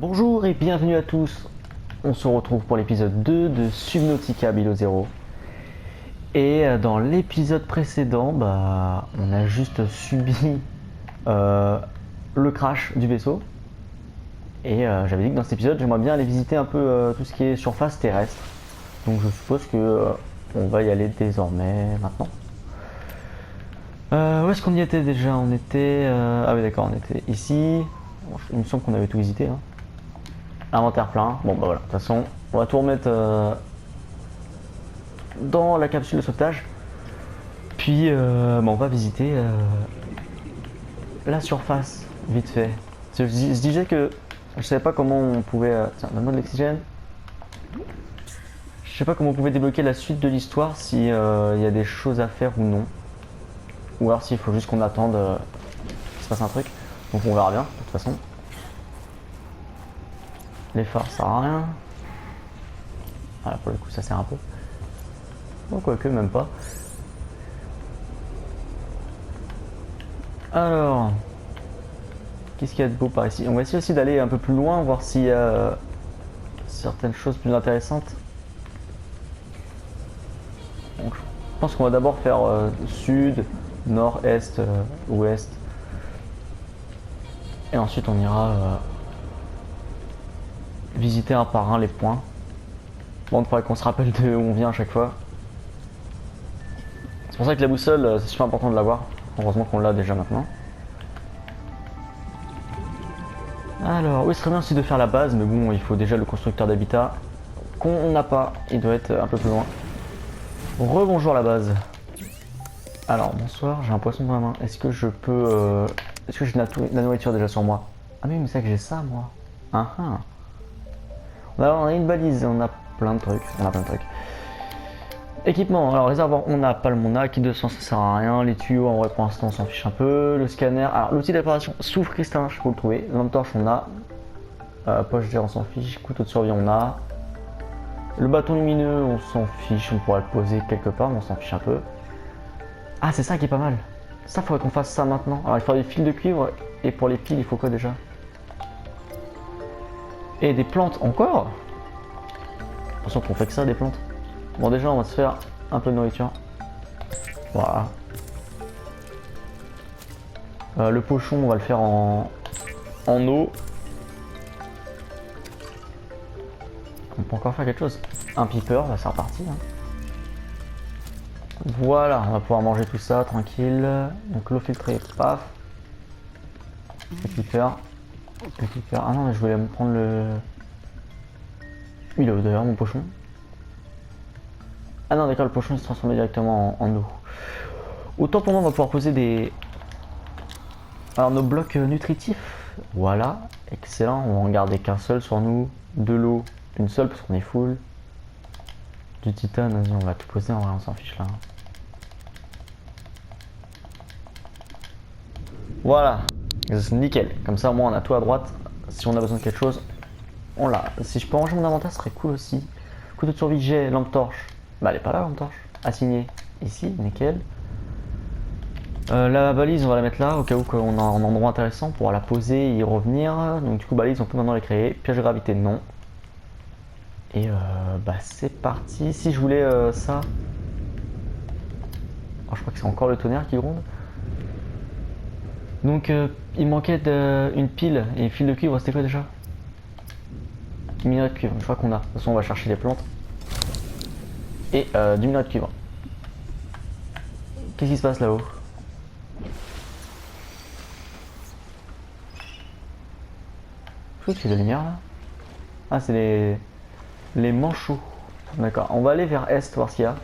Bonjour et bienvenue à tous. On se retrouve pour l'épisode 2 de Subnautica Below Zero. Et dans l'épisode précédent, on a juste subi le crash du vaisseau. Et j'avais dit que dans cet épisode, j'aimerais bien aller visiter un peu tout ce qui est surface terrestre. Donc je suppose que on va y aller désormais maintenant. Où est-ce qu'on y était déjà? On était... Ah oui d'accord, on était ici. Bon, il me semble qu'on avait tout visité. Hein. Inventaire plein. Bon bah voilà, de toute façon, on va tout remettre dans la capsule de sauvetage. Puis on va visiter la surface, vite fait. Je disais que je savais pas comment on pouvait... tiens, donne-moi de l'oxygène. Je sais pas comment on pouvait débloquer la suite de l'histoire, si y a des choses à faire ou non. Ou alors s'il faut juste qu'on attende qu'il se passe un truc. Donc on verra bien, de toute façon. Les phares, ça sert à rien. Voilà, pour le coup, ça sert un peu. Bon, quoique, même pas. Alors, qu'est-ce qu'il y a de beau par ici? On va essayer aussi d'aller un peu plus loin, voir s'il y a certaines choses plus intéressantes. Donc, je pense qu'on va d'abord faire sud, nord, est, ouest. Et ensuite, on ira visiter un par un les points. Bon, il faudrait qu'on se rappelle de où on vient à chaque fois. C'est pour ça que la boussole, c'est super important de l'avoir. Heureusement qu'on l'a déjà maintenant. Alors, oui, ce serait bien aussi de faire la base, mais bon, il faut déjà le constructeur d'habitat qu'on n'a pas. Il doit être un peu plus loin. Rebonjour la base. Alors, bonsoir, j'ai un poisson dans la main. Est-ce que je peux... Est-ce que j'ai de la nourriture déjà sur moi? Ah mais c'est que j'ai ça, moi. Ah ah. On a une balise, on a plein de trucs. Équipement, alors réservoir, on a palme, on a kit de sang, ça sert à rien. Les tuyaux, en vrai, pour l'instant, on s'en fiche un peu. Le scanner, alors l'outil d'opération, souffle cristallin, je peux le trouver. Lampe torche, on a. Poche d'air, on s'en fiche. Couteau de survie, on a. Le bâton lumineux, on s'en fiche. On pourrait le poser quelque part, mais on s'en fiche un peu. Ah, c'est ça qui est pas mal. Ça, faudrait qu'on fasse ça maintenant. Alors, il faudrait des fils de cuivre. Et pour les piles, il faut quoi déjà? Et des plantes encore? Attention qu'on fait que ça, des plantes. Bon, déjà, on va se faire un peu de nourriture. Voilà. Le pochon, on va le faire en eau. On peut encore faire quelque chose. Un piper, bah, c'est reparti. Hein. Voilà, on va pouvoir manger tout ça tranquille. Donc l'eau filtrée, paf. Le piper. Le piper. Ah non, mais je voulais me prendre le... Il est où d'ailleurs mon pochon? Ah non, d'accord, le pochon il se transforme directement en eau. Autant pour moi, on va pouvoir poser des... Alors nos blocs nutritifs. Voilà, excellent. On va en garder qu'un seul sur nous. De l'eau, une seule parce qu'on est full. Du titane, vas-y, on va tout poser, en vrai, on s'en fiche là. Voilà, nickel. Comme ça, au moins, on a tout à droite. Si on a besoin de quelque chose, on l'a. Si je peux ranger mon inventaire, ce serait cool aussi. Couteau de survie, jet, lampe torche. Bah, elle est pas là, lampe torche. Assigné ici, nickel. La balise, on va la mettre là, au cas où on a un endroit intéressant pour la poser et y revenir. Donc, du coup, balise, on peut maintenant les créer. Piège de gravité, non. Et c'est parti. Si je voulais ça. Oh, je crois que c'est encore le tonnerre qui gronde. Donc il manquait une pile et une fil de cuivre, c'était quoi déjà? Minerai de cuivre, je crois qu'on a. De toute façon on va chercher les plantes. Et du minerai de cuivre. Qu'est-ce qui se passe là-haut? Je trouve qu'il y a de la lumière là. Ah c'est les manchots. D'accord, on va aller vers est voir ce qu'il y a.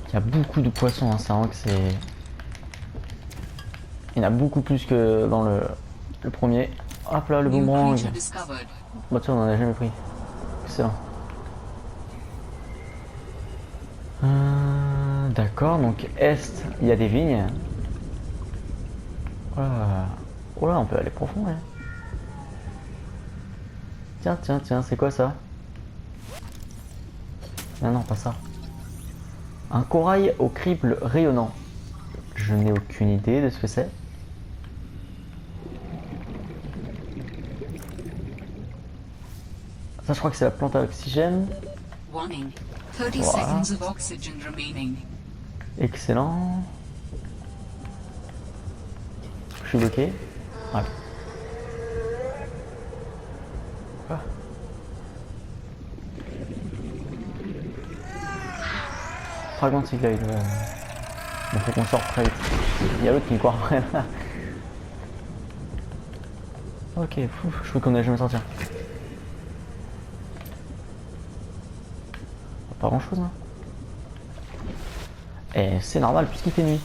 Il y a beaucoup de poissons, hein. C'est vraiment que c'est... Il y en a beaucoup plus que dans le premier. Hop là, le boomerang. Bah tiens, on en a jamais pris. Excellent. D'accord, donc est, il y a des vignes. Oh là, on peut aller profond. Hein. Tiens, c'est quoi ça? Non, non, pas ça. Un corail au crible rayonnant. Je n'ai aucune idée de ce que c'est. Ça, je crois que c'est la plante à oxygène. Warning. 30 Voilà. seconds of oxygen remaining. Excellent. Je suis bloqué. Ouais. Ah. Fragment de Siglide. Il faut qu'on sorte très vite. Il y a l'autre qui me court après là. Ok, je crois qu'on allait jamais sortir. Pas grand chose, hein. Et c'est normal puisqu'il fait nuit.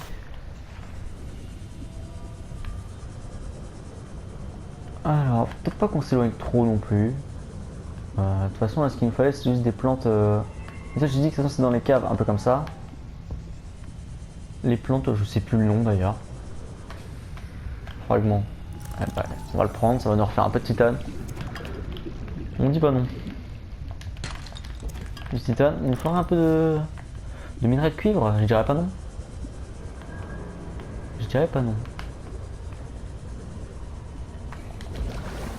Alors, peut-être pas qu'on s'éloigne trop non plus. De toute façon, là, ce qu'il nous fallait, c'est juste des plantes. Et ça, je dis que de toute façon, c'est dans les caves, un peu comme ça. Les plantes, je sais plus le nom d'ailleurs. Fragment. Ouais, bah, on va le prendre, ça va nous refaire un peu de titane. On dit pas non. Du titane, il nous faudra un peu de minerai de cuivre, je dirais pas non. Je dirais pas non.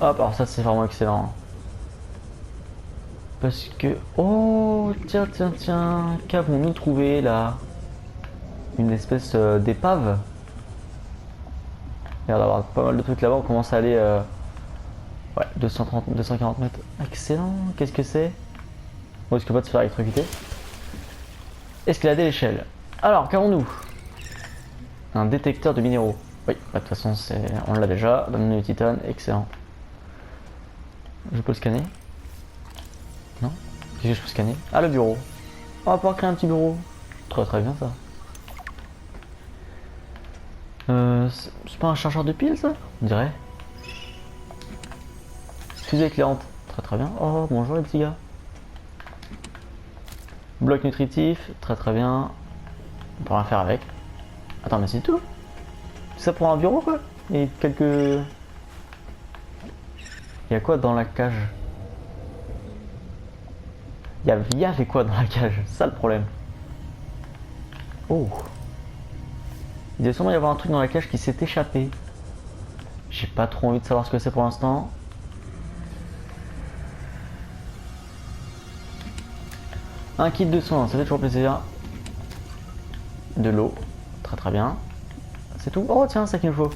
Hop, alors ça c'est vraiment excellent. Parce que... Oh, tiens, tiens, tiens. Qu'avons-nous trouvé là? Une espèce d'épave. Il y a d'avoir pas mal de trucs là-bas, on commence à aller... Ouais, 230, 240 mètres. Excellent, qu'est-ce que c'est? On risque pas de se faire électrocuter. Escalader l'échelle. Alors, qu'avons-nous? Un détecteur de minéraux. Oui, bah, de toute façon, on l'a déjà. Donne-nous du titane, excellent. Je peux le scanner? Non? Qu'est-ce que je peux scanner? Ah, le bureau. On va pouvoir créer un petit bureau. Très très bien ça. C'est pas un chargeur de piles ça? On dirait. Fusée éclairante. Très très bien. Oh, bonjour les petits gars. Bloc nutritif. Très très bien. On peut rien faire avec. Attends, mais c'est tout. C'est ça pour un bureau quoi? Et quelques... Il y a quoi dans la cage? Il y avait quoi dans la cage? C'est ça le problème. Oh. Il doit sûrement y avoir un truc dans la cage qui s'est échappé. J'ai pas trop envie de savoir ce que c'est pour l'instant. Un kit de soins, ça fait toujours plaisir. De l'eau, très très bien. C'est tout. Oh tiens, ça qu'il nous faut.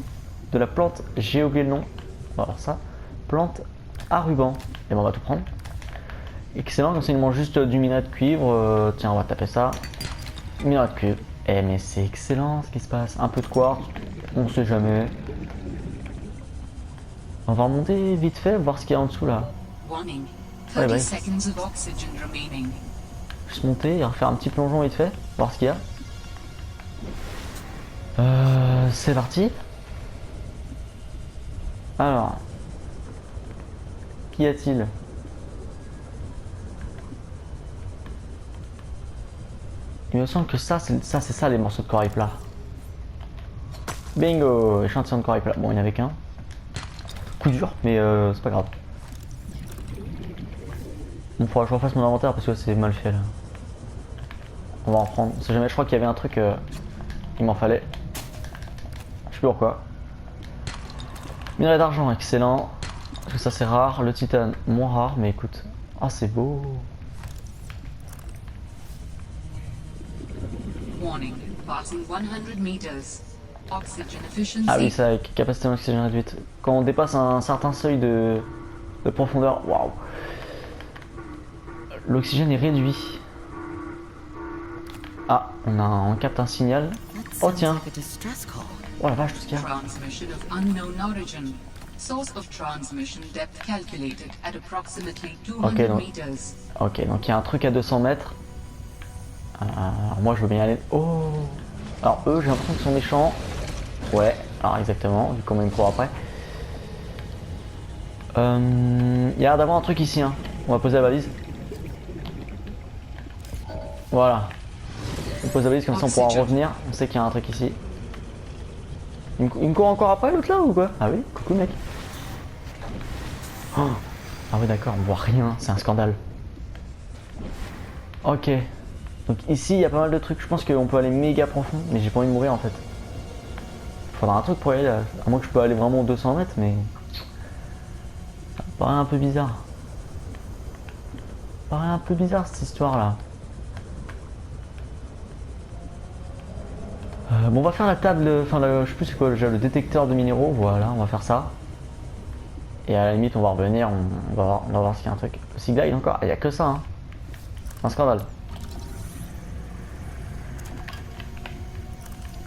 De la plante, j'ai oublié le nom. On va voir ça. Plante à ruban. Et bon, on va tout prendre. Excellent, comme ça il nous manque juste du minerai de cuivre. Tiens, on va taper ça. Minerai de cuivre. Eh mais c'est excellent ce qui se passe. Un peu de quartz, on sait jamais. On va remonter vite fait, voir ce qu'il y a en dessous là. Warning. Ouais, 30 bah, seconds of oxygen remaining. juste monter et refaire un petit plongeon vite fait, voir ce qu'il y a. C'est parti. Alors, qu'y a-t-il? Il me semble que ça c'est ça les morceaux de corail plat. Bingo, échantillon de corail plat. Bon, il n'y en avait qu'un. Coup dur, mais c'est pas grave. Bon, faudra que je refasse mon inventaire parce que c'est mal fait là. On va en prendre. On sait jamais, je crois qu'il y avait un truc. Il m'en fallait. Je sais plus pourquoi. Minerai d'argent, excellent. Parce que ça c'est rare. Le titane, moins rare, mais écoute. Ah, c'est beau. Warning. Passing 100 meters. Oxygen efficiency. Ah oui, ça avec capacité d'oxygène réduite. Quand on dépasse un certain seuil de profondeur, waouh. L'oxygène est réduit. Ah, on capte un signal. Oh tiens. Oh la vache, tout ce qu'il y a. Transmission of unknown origin. Source of transmission depth calculated at approximately 200 Ok, donc- meters. Ok, donc il y a un truc à 200 mètres. Alors moi je veux bien y aller. Oh. Alors eux, j'ai l'impression qu'ils sont méchants. Ouais, alors exactement, vu comment ils me courent après. Il y a l'air d'avoir un truc ici, hein. On va poser la balise. Voilà. On pose la balise comme ça on pourra revenir. On sait qu'il y a un truc ici. Il me court encore après l'autre là ou quoi? Ah oui, coucou mec. Oh. Ah oui d'accord, on voit rien, c'est un scandale. Ok. Donc ici il y a pas mal de trucs, je pense qu'on peut aller méga profond, mais j'ai pas envie de mourir en fait. Faudra un truc pour y aller là. À moins que je peux aller vraiment 200 mètres, mais... Ça me paraît un peu bizarre. Ça me paraît un peu bizarre cette histoire là. Bon, on va faire la table, enfin je sais plus c'est quoi déjà, le détecteur de minéraux, voilà, on va faire ça. Et à la limite on va revenir, on va voir s'il y a un truc. Le Sigla il est encore, il y a que ça hein. C'est un scandale.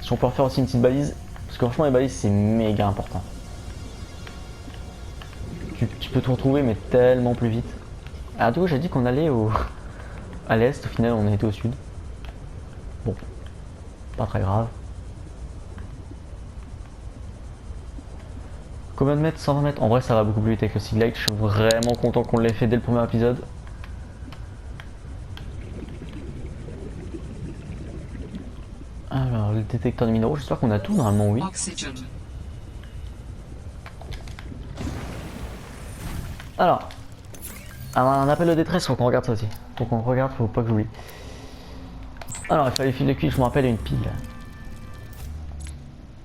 Si on peut refaire aussi une petite balise, parce que franchement les balises c'est méga important. Tu peux te retrouver mais tellement plus vite. Ah du coup j'ai dit qu'on allait à l'est, au final on a été au sud. Bon, pas très grave. Combien de mètres? 120 mètres. En vrai ça va beaucoup plus vite avec le Siglite, je suis vraiment content qu'on l'ait fait dès le premier épisode. Alors le détecteur de minéraux, j'espère qu'on a tout, normalement oui. Oxygen. Alors, un appel de détresse, faut qu'on regarde ça aussi. Faut qu'on regarde, faut pas que j'oublie. Alors il fallait des fils de cuivre, je me rappelle, et une pile.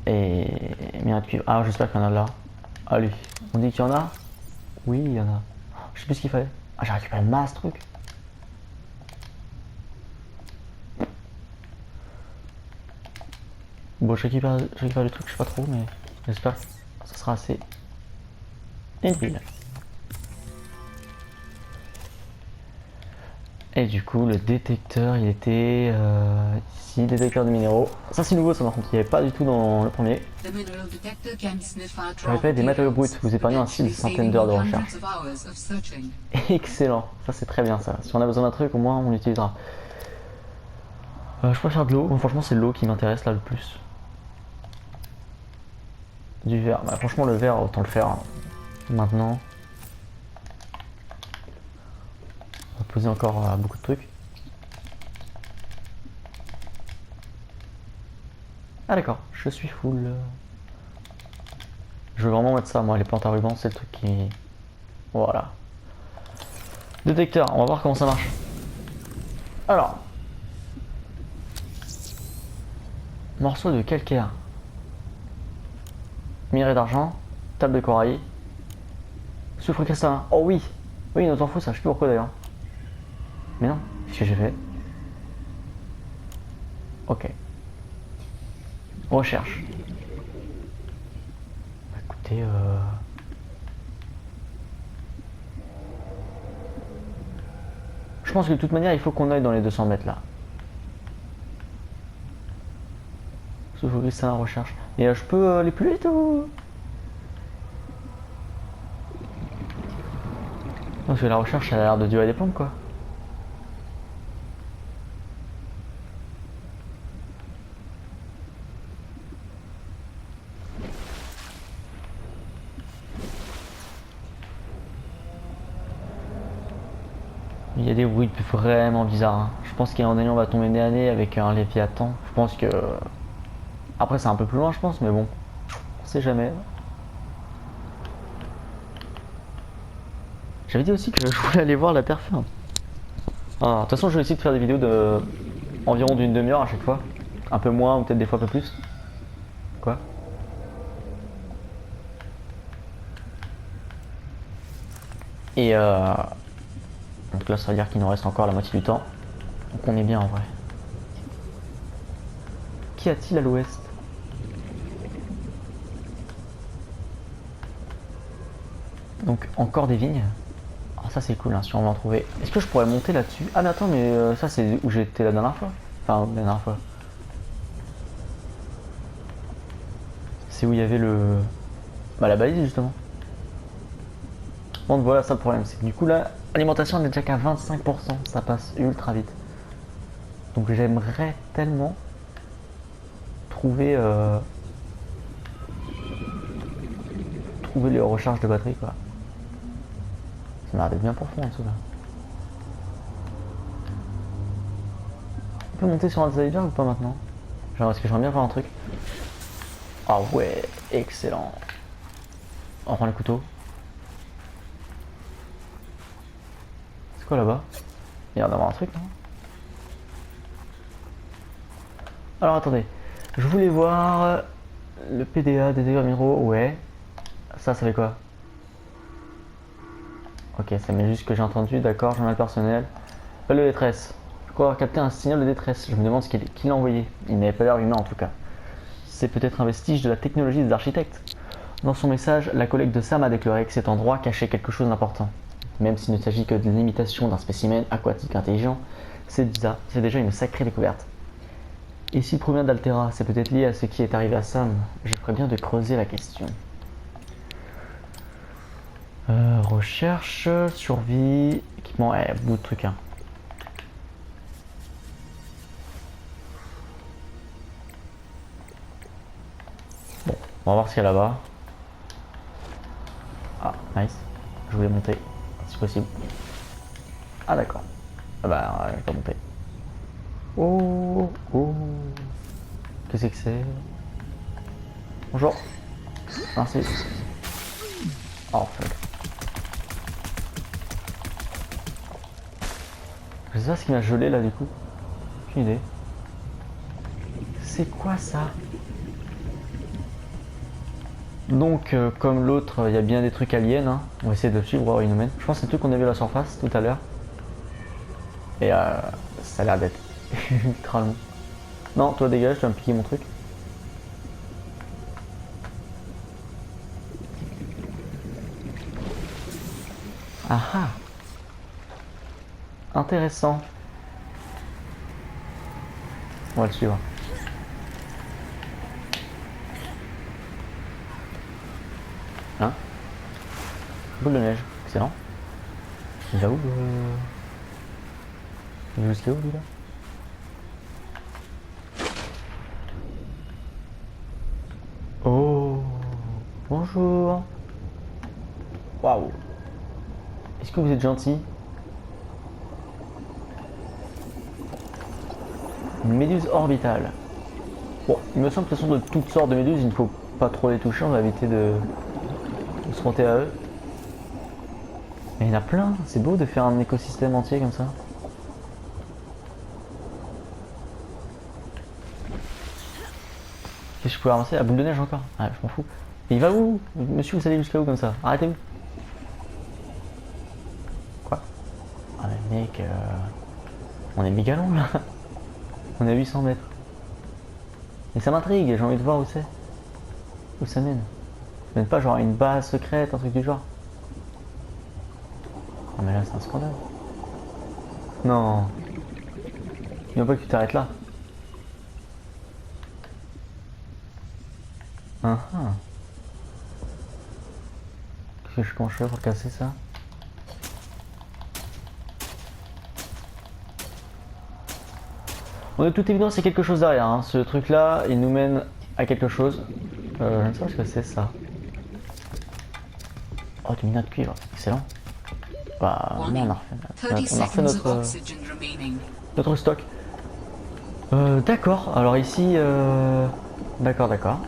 Et... mais un de cuivre. Ah j'espère qu'il y en a là. Allez, on dit qu'il y en a? Oui, il y en a. Je sais plus ce qu'il fallait. Ah j'ai récupéré masse truc. Bon je récupère le truc, je sais pas trop, mais j'espère que ça sera assez. Et une pile. Et du coup le détecteur il était ici, détecteur de minéraux. Ça c'est nouveau ça par contre, il n'y avait pas du tout dans le premier. Je répète, des matériaux bruts, vous épargnez ainsi des centaines d'heures de recherche. Excellent, ça c'est très bien ça. Si on a besoin d'un truc au moins on l'utilisera. Je préfère de l'eau, bon, franchement c'est l'eau qui m'intéresse là le plus. Du verre, bah, franchement le verre autant le faire hein. Maintenant. On va poser encore beaucoup de trucs. Ah d'accord, je suis full. Je veux vraiment mettre ça, moi les plantes à ruban c'est le truc qui... Voilà. Détecteur, on va voir comment ça marche. Alors. Morceau de calcaire. Minerai d'argent. Table de corail. Soufre cristallin. Oh oui. Oui, on s'en fout ça, je sais plus pourquoi d'ailleurs. Mais non, qu'est-ce que j'ai fait? Ok. Recherche. Écoutez, je pense que de toute manière, il faut qu'on aille dans les 200 mètres là. Soufre cristallin, recherche. Et je peux aller plus vite ou... Parce que la recherche, elle a l'air de durer des plombs quoi. Il y a des bruits vraiment bizarres. Hein. Je pense qu'à un moment donné, on va tomber nez à nez avec un Léviathan. Je pense que... Après, c'est un peu plus loin, je pense, mais bon. On sait jamais. J'avais dit aussi que je voulais aller voir la terre ferme. Ah, de toute façon, je vais essayer de faire des vidéos de... environ d'une demi-heure à chaque fois. Un peu moins, ou peut-être des fois un peu plus. Quoi? Et donc là, ça veut dire qu'il nous reste encore la moitié du temps. Donc on est bien en vrai. Qu'y a-t-il à l'ouest? Donc encore des vignes. Ah ça c'est cool hein, si on va en trouver. Est-ce que je pourrais monter là-dessus? Ah mais attends, mais ça c'est où j'étais la dernière fois. Enfin, la dernière fois. C'est où il y avait le... Bah la balise justement. Bon voilà ça le problème, c'est que du coup là, l'alimentation n'est déjà qu'à 25%, ça passe ultra vite. Donc j'aimerais tellement trouver trouver les recharges de batterie quoi. Ça m'a l'air d'être bien profond en dessous là. On peut monter sur un Zaïder ou pas maintenant? Genre est-ce que j'aimerais bien voir un truc? Ah ouais, excellent. On prend le couteau. C'est quoi là-bas? Il y a l'air d'avoir un truc non? Alors attendez, je voulais voir le PDA des dégâts minéraux, ouais. Ça fait quoi? Ok, ça met juste ce que j'ai entendu, d'accord, journal personnel. Appel de détresse. Je crois avoir capté un signal de détresse. Je me demande qui l'a envoyé. Il n'avait pas l'air humain en tout cas. C'est peut-être un vestige de la technologie des architectes. Dans son message, la collègue de Sam a déclaré que cet endroit cachait quelque chose d'important. Même s'il ne s'agit que de l'imitation d'un spécimen aquatique intelligent, c'est déjà une sacrée découverte. Et s'il provient d'Altera, c'est peut-être lié à ce qui est arrivé à Sam. Je ferais bien de creuser la question. Recherche, survie, équipement, bout de trucs. Hein. Bon, on va voir ce qu'il y a là-bas. Ah, nice. Je voulais monter, si possible. Ah d'accord. Ah bah, je vais pas monter. Oh, oh. Qu'est-ce que c'est? Bonjour. Merci. Oh, fuck. Je sais pas ce qui m'a gelé là du coup. Aucune idée. C'est quoi ça? Donc, comme l'autre, il y a bien des trucs aliens. Hein. On va essayer de le suivre, voir où il nous mène. Je pense que c'est le truc qu'on a vu à la surface tout à l'heure. Et ça a l'air d'être littéralement. Non, toi dégage, tu vas me piquer mon truc. Ah ah. Intéressant. On va le suivre. Hein? Boule de neige, excellent. Il va où il va jusqu'à où lui là? Oh, bonjour. Waouh. Est-ce que vous êtes gentil? Une méduse orbitale. Bon, il me semble que de toute façon de toutes sortes de méduses, il ne faut pas trop les toucher, on va éviter de se frotter à eux. Mais il y en a plein, c'est beau de faire un écosystème entier comme ça. Qu'est-ce que je peux avancer? La boule de neige encore? Ah, je m'en fous. Mais il va où? Monsieur, vous allez jusqu'à où comme ça? Arrêtez-vous. Quoi? Ah mais mec, on est méga long là. On est à 800 mètres. Mais ça m'intrigue, j'ai envie de voir où c'est. Où ça mène? Ça mène pas genre à une base secrète, un truc du genre? Ah mais là c'est un scandale. Non. Il ne veut pas que tu t'arrêtes là. Ah ah. Comment je fais pour casser ça? Bon, de toute évidence, il y a quelque chose derrière. Hein. Ce truc là, il nous mène à quelque chose. Je ne sais pas ce que c'est ça. Oh, du mineur de cuivre, excellent. Bah, on a refait notre stock. D'accord, alors ici. D'accord, d'accord.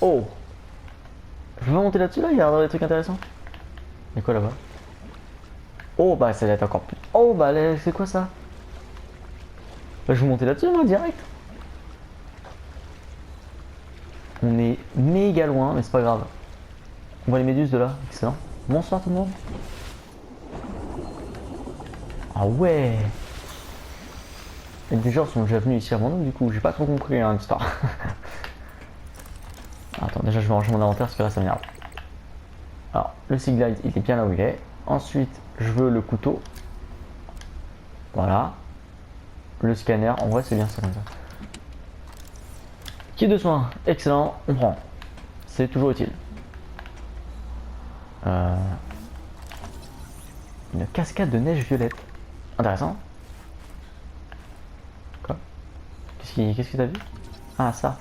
Oh! Je veux monter là-dessus là, il y a des trucs intéressants. Il y a quoi là-bas? Oh, bah ça va être encore plus. Oh, bah c'est quoi ça? Bah, je vais monter là-dessus moi direct. On est méga loin, mais c'est pas grave. On voit les méduses de là, excellent. Bonsoir tout le monde. Ah ouais. Et des gens sont déjà venus ici avant nous du coup, j'ai pas trop compris hein, l'histoire. Attends, déjà je vais ranger mon inventaire parce que là ça m'énerve. Alors, le Seaglide il est bien là où il est. Ensuite, je veux le couteau. Voilà. Le scanner, en vrai c'est bien ça comme ça. Kit de soins, excellent, on prend. C'est toujours utile. Une cascade de neige violette. Intéressant. Quoi? Qu'est-ce que t'as vu? Ah ça.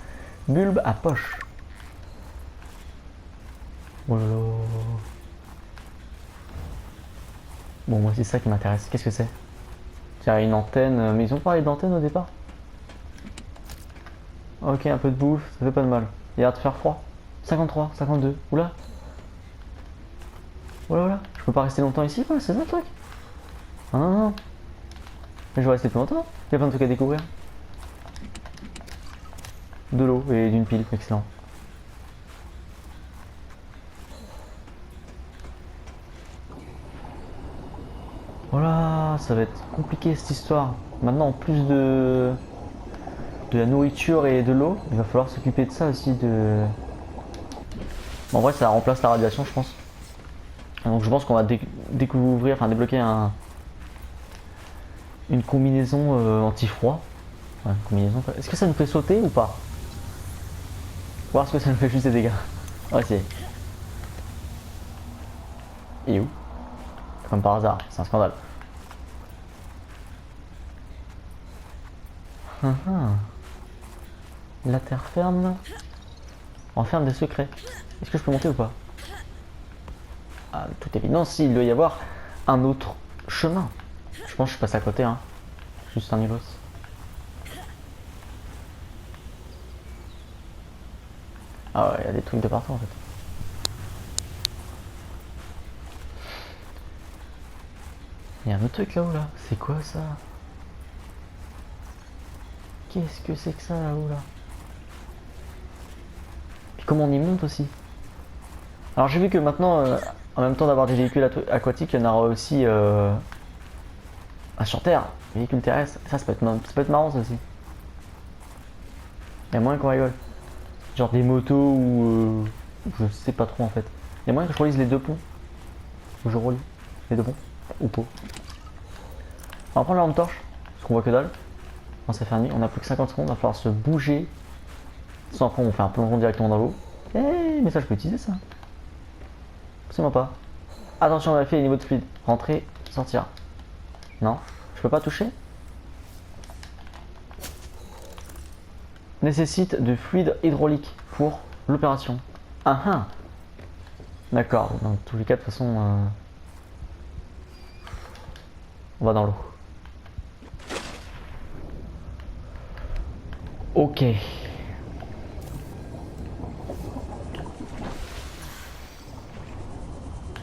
Bulbe à poche. Oh là là. Bon moi c'est ça qui m'intéresse. Qu'est-ce que c'est? Tiens une antenne. Mais ils ont parlé d'antenne au départ. Ok un peu de bouffe, ça fait pas de mal. Il a l'air de faire froid. 53, 52. Oula. Voilà, voilà. Je peux pas rester longtemps ici quoi, c'est ça le truc? Non, non, non. Mais je vais rester plus longtemps. Il y a plein de trucs à découvrir. De l'eau et d'une pile, excellent. Voilà, ça va être compliqué cette histoire. Maintenant, en plus de la nourriture et de l'eau, il va falloir s'occuper de ça aussi. En vrai, ça remplace la radiation, je pense. Donc, je pense qu'on va découvrir, enfin débloquer une combinaison anti-froid. Ouais, combinaison. Est-ce que ça nous fait sauter ou pas? Voir est-ce que ça nous fait juste des dégâts. Ouais, c'est. Et où? Comme par hasard, c'est un scandale. La terre ferme renferme des secrets. Est-ce que je peux monter ou pas? Ah, de toute évidence, il doit y avoir un autre chemin. Je pense que je passe à côté, hein. Juste un niveau. Ah ouais, il y a des trucs de partout en fait. Il y a un autre truc là-haut là. C'est quoi ça? Qu'est-ce que c'est que ça là-haut là? Puis comment on y monte aussi? Alors j'ai vu que maintenant, en même temps d'avoir des véhicules aquatiques, il y en aura aussi sur terre, véhicules terrestres. Ça peut être marrant ça aussi. Il y a moyen qu'on rigole. Genre des motos ou je sais pas trop en fait. Il y a moyen que je relise les deux ponts. Ou je relis les deux ponts. Ou pas. On va prendre la lampe torche. Parce qu'on voit que dalle. On s'est fait nuit. On a plus que 50 secondes. Il va falloir se bouger. Sans après on fait un plongeon directement dans l'eau. Eh mais ça je peux utiliser ça. Absolument pas. Attention, on a fait les niveaux de speed. Rentrer, sortir. Non, je peux pas toucher. Nécessite de fluide hydraulique pour l'opération. Ah ah. D'accord, dans tous les cas de toute façon on va dans l'eau. Ok.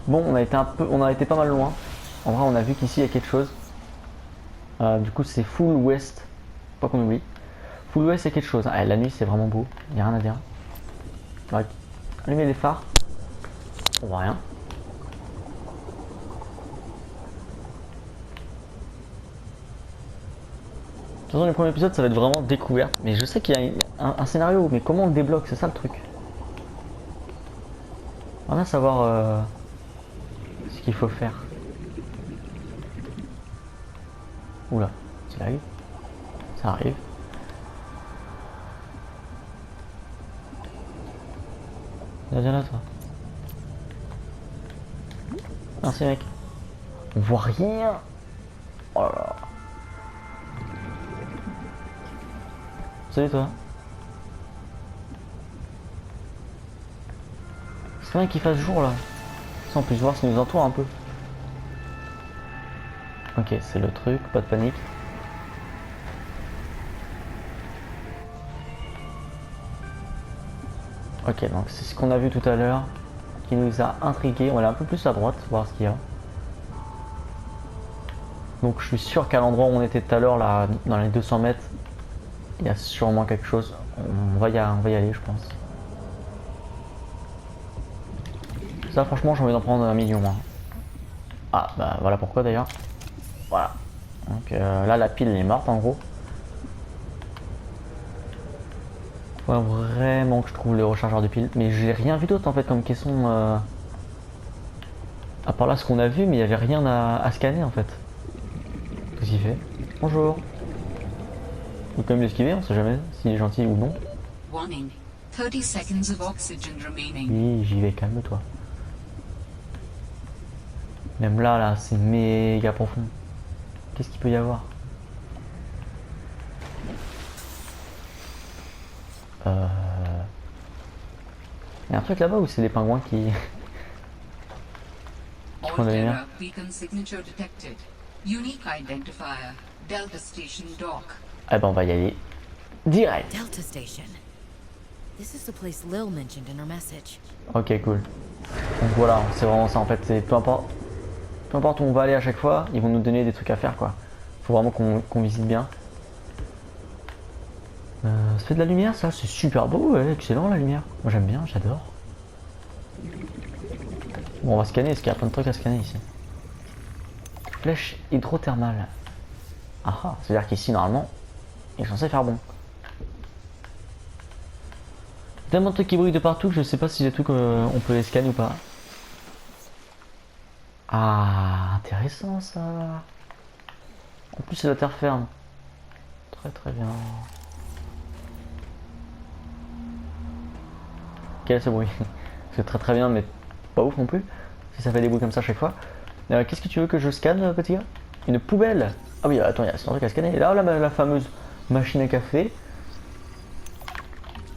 Bon, on a été pas mal loin. En vrai, on a vu qu'ici il y a quelque chose. Du coup, c'est full west. Pas qu'on oublie. Full west, c'est quelque chose. Ah, la nuit, c'est vraiment beau. Il n'y a rien à dire. On va allumer les phares. On voit rien. De toute façon, le premier épisode, ça va être vraiment découverte. Mais je sais qu'il y a un scénario. Mais comment on le débloque? C'est ça le truc. On va savoir ce qu'il faut faire. Oula, ça arrive. Ça arrive. Viens là, toi. Merci, mec. On voit rien. Oh là là. Salut, toi. C'est bien qu'il fasse jour là. Ça, on peut voir ce qui nous entoure un peu. Ok, c'est le truc, pas de panique. Ok, donc c'est ce qu'on a vu tout à l'heure qui nous a intrigué. On va aller un peu plus à droite, voir ce qu'il y a. Donc je suis sûr qu'à l'endroit où on était tout à l'heure, là, dans les 200 mètres, il y a sûrement quelque chose. On va y aller, je pense. Ça, franchement, j'ai envie d'en prendre 1 million. Hein. Ah, bah voilà pourquoi d'ailleurs. Voilà. Donc là, la pile elle est morte en gros. Faut vraiment que je trouve le rechargeur de pile. Mais j'ai rien vu d'autre en fait comme caisson. À part là ce qu'on a vu, mais il n'y avait rien à scanner en fait. Qu'est-ce qu'il fait? Bonjour. Il faut quand même l'esquiver, on sait jamais s'il est gentil ou non. Warning. 30 seconds of oxygen remaining. Oui, j'y vais, calme-toi. Même là, c'est méga profond. Qu'est-ce qu'il peut y avoir? Il y a un truc là-bas où c'est des pingouins qui font de la lumière. Beacon signature detected. Unique identifier. Delta Station Dock. Eh ben on va y aller direct. Delta Station. This is the place Lil mentioned in her message. Ok, cool. Donc voilà, c'est vraiment ça en fait. C'est peu importe où on va aller à chaque fois, ils vont nous donner des trucs à faire quoi. Faut vraiment qu'on visite bien. Ça fait de la lumière, ça, c'est super beau, ouais, excellent la lumière. Moi j'aime bien, j'adore. Bon, on va scanner, parce qu'il y a plein de trucs à scanner ici. Flèche hydrothermale. Ah ah, c'est-à-dire qu'ici, normalement, il est censé faire bon. Tellement de trucs qui brillent de partout que je sais pas si les trucs on peut les scanner ou pas. Ah, intéressant ça. En plus, c'est la terre ferme. Très très bien. Quel est ce bruit? C'est très très bien, mais pas ouf non plus. Si ça fait des bruits comme ça à chaque fois. Qu'est-ce que tu veux que je scanne, petit gars? Une poubelle. Ah oui, attends, il y a un truc à scanner. Et là, la fameuse machine à café.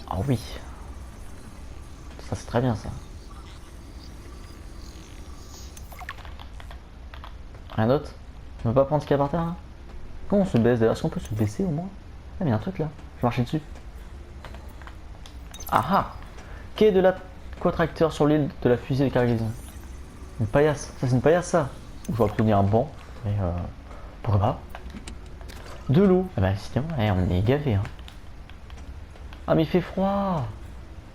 Ah oui. Ça, c'est très bien, ça. Rien d'autre? On peut pas prendre ce qu'il y a par terre, là? Comment on se baisse d'ailleurs? Est-ce qu'on peut se baisser au moins? Ah, mais il y a un truc là. Je vais marcher dessus. Ah ah! Quai de l'aquatracteur sur l'île de la fusée de cargaison. Une paillasse. Ça, c'est une paillasse, ça. Ou j'aurais pu tenir un banc. Mais pourquoi pas? De l'eau. Ah bah, décidément, on est gavé. Hein. Ah, mais il fait froid.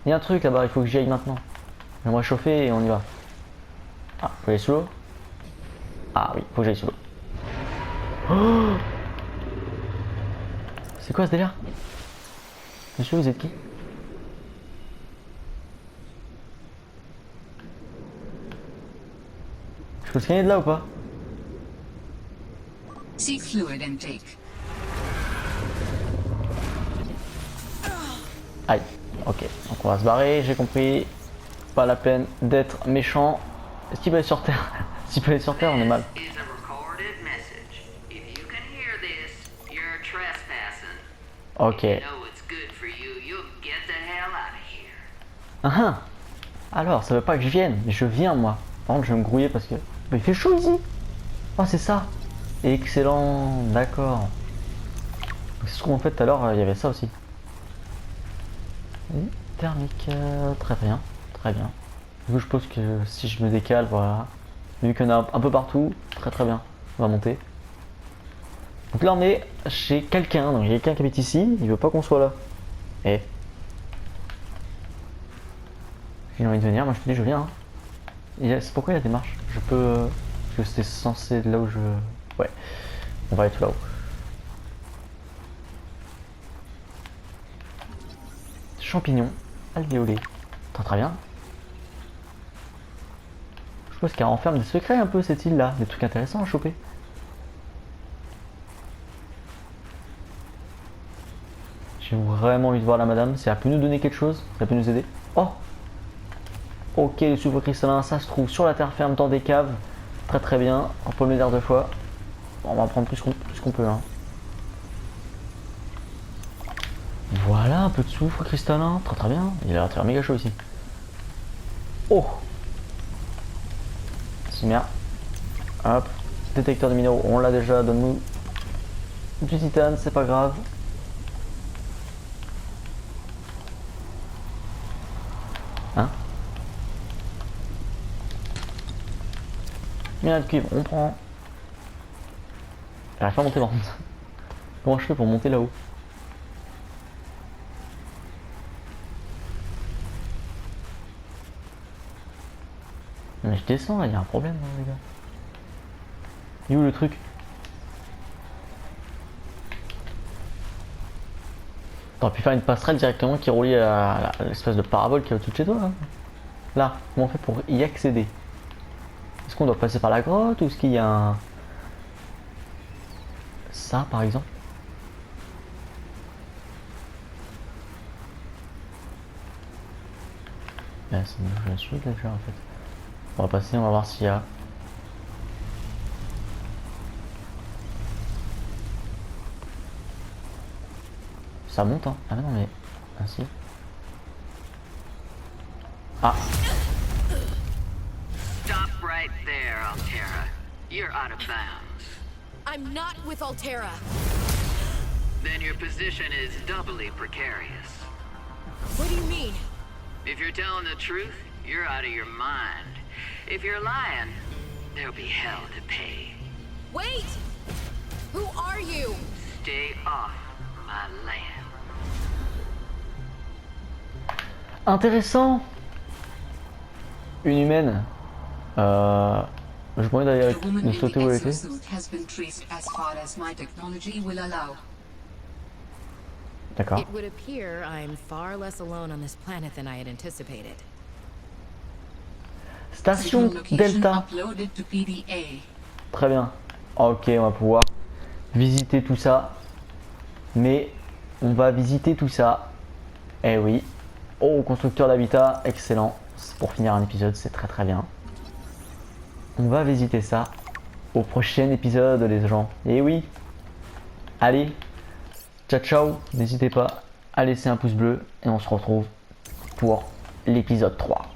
Il y a un truc là-bas, il faut que j'y aille maintenant. Je vais me réchauffer et on y va. Ah, faut aller sous l'eau? Ah oui, faut que j'aille sous l'eau. Oh, c'est quoi ce délire? Monsieur, vous êtes qui? Je peux scanner de là ou pas? See fluid intake. Aïe, ok, donc on va se barrer, j'ai compris. Pas la peine d'être méchant. Est-ce qu'il peut aller sur Terre? S'il peut aller sur Terre, on est mal. Ok. Ah ah. Alors, ça veut pas que je vienne, mais je viens moi. Par contre, je vais me grouiller parce que... Mais il fait chaud ici. Oh, c'est ça. Excellent, d'accord. C'est ce qu'on fait tout à l'heure, il y avait ça aussi. Thermique, très bien, très bien. Du coup, je pense que si je me décale, voilà. Vu qu'il y en a un peu partout, très très bien. On va monter. Donc là, on est chez quelqu'un. Donc il y a quelqu'un qui habite ici, il veut pas qu'on soit là. Eh. J'ai envie de venir, moi je te dis, je viens. Hein. C'est pourquoi il y a des marches? Je peux. Parce que c'était censé être là où je. Ouais. On va aller tout là-haut. Champignons alvéolés. Attends, très bien. Je pense qu'elle renferme des secrets un peu cette île là, des trucs intéressants à choper. J'ai vraiment envie de voir la madame, si elle peut nous donner quelque chose, ça peut nous aider. Oh! Ok, le soufre cristallin, ça se trouve sur la terre ferme dans des caves. Très très bien, on peut le mettre 2 fois. On va en prendre plus qu'on peut. Hein. Voilà, un peu de soufre cristallin, très très bien. Il a l'air de faire méga chaud ici. Oh! C'est bien. Hop, détecteur de minéraux, on l'a déjà, donne-nous du titane, c'est pas grave. Hein? Minerai de cuivre, on prend. J'arrive pas à monter par contre. Comment je fais pour monter là-haut? Mais je descends là, il y a un problème là, les gars. Il est où le truc? T'aurais pu faire une passerelle directement qui relie à l'espèce de parabole qui est au-dessus de chez toi là. Là, comment on fait pour y accéder? Est-ce qu'on doit passer par la grotte ou est-ce qu'il y a un... Ça par exemple? Là, je la suis déjà en fait. On va passer, on va voir s'il y a... Ça monte hein? Ah mais non mais... Ainsi. Ah! Stop right there, Altera. You're out of bounds. I'm not with Altera. Then your position is doubly precarious. What do you mean? If you're telling the truth, you're out of your mind. If you're lying, there'll be hell to pay. Wait! Who are Stay off my land. Intéressant. Une humaine. Je pourrais d'ailleurs The woman de in sauter the où elle était. exosuit has been traced as far as my technology will allow. D'accord. It would appear I'm far less alone on this planet than I had anticipated. Station Signal location Delta. uploaded to PDA. Très bien. Ok, on va pouvoir visiter tout ça. Mais on va visiter tout ça. Eh oui. Oh, constructeur d'habitat, excellent. Pour finir un épisode, c'est très très bien. On va visiter ça au prochain épisode, les gens. Eh oui. Allez. Ciao ciao. N'hésitez pas à laisser un pouce bleu et on se retrouve pour l'épisode 3.